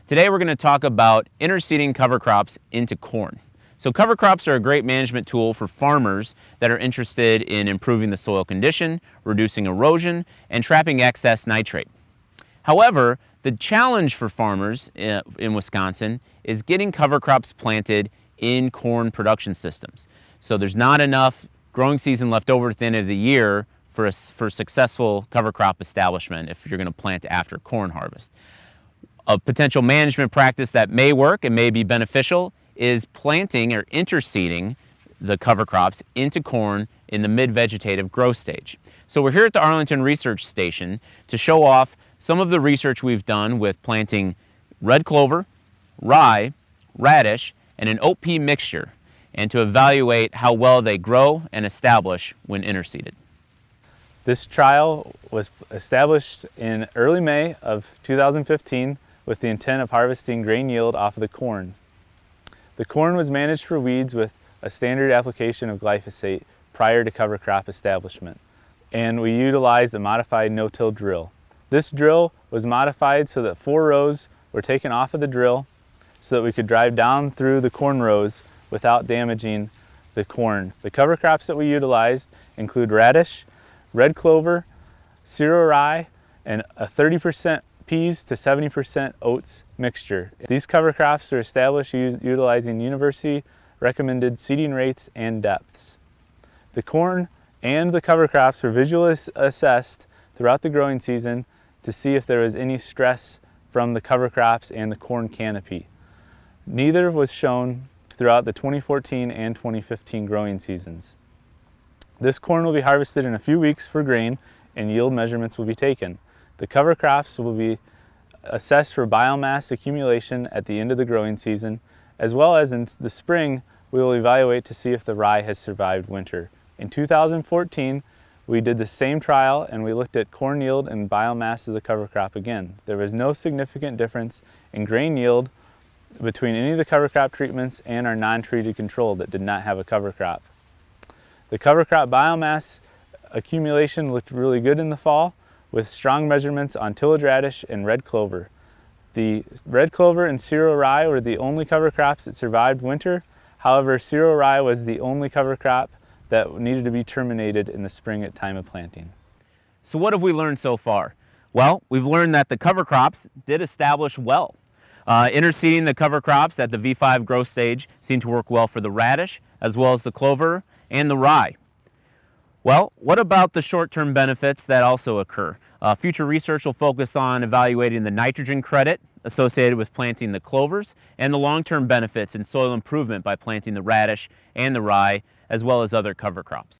Today we're going to talk about interseeding cover crops into corn. So cover crops are a great management tool for farmers that are interested in improving the soil condition, reducing erosion, and trapping excess nitrate. However, the challenge for farmers in Wisconsin is getting cover crops planted in corn production systems. So there's not enough growing season left over at the end of the year for successful cover crop establishment if you're going to plant after corn harvest. A potential management practice that may work and may be beneficial is planting or interseeding the cover crops into corn in the mid-vegetative growth stage. So we're here at the Arlington Research Station to show off some of the research we've done with planting red clover, rye, radish, and an oat pea mixture, and to evaluate how well they grow and establish when interseeded. This trial was established in early May of 2015 with the intent of harvesting grain yield off of the corn. The corn was managed for weeds with a standard application of glyphosate prior to cover crop establishment, and we utilized a modified no-till drill. This drill was modified so that 4 rows were taken off of the drill so that we could drive down through the corn rows without damaging the corn. The cover crops that we utilized include radish, red clover, cereal rye, and a 30% peas to 70% oats mixture. These cover crops are established utilizing university recommended seeding rates and depths. The corn and the cover crops were visually assessed throughout the growing season to see if there was any stress from the cover crops and the corn canopy. Neither was shown throughout the 2014 and 2015 growing seasons. This corn will be harvested in a few weeks for grain and yield measurements will be taken. The cover crops will be assessed for biomass accumulation at the end of the growing season, as well as in the spring we will evaluate to see if the rye has survived winter. In 2014 we did the same trial and we looked at corn yield and biomass of the cover crop again. There was no significant difference in grain yield between any of the cover crop treatments and our non-treated control that did not have a cover crop. The cover crop biomass accumulation looked really good in the fall, with strong measurements on tillage radish and red clover. The red clover and cereal rye were the only cover crops that survived winter. However, cereal rye was the only cover crop that needed to be terminated in the spring at time of planting. So what have we learned so far? Well, we've learned that the cover crops did establish well. Interseeding the cover crops at the V5 growth stage seemed to work well for the radish, as well as the clover and the rye. Well, what about the short-term benefits that also occur? Future research will focus on evaluating the nitrogen credit associated with planting the clovers and the long-term benefits in soil improvement by planting the radish and the rye, as well as other cover crops.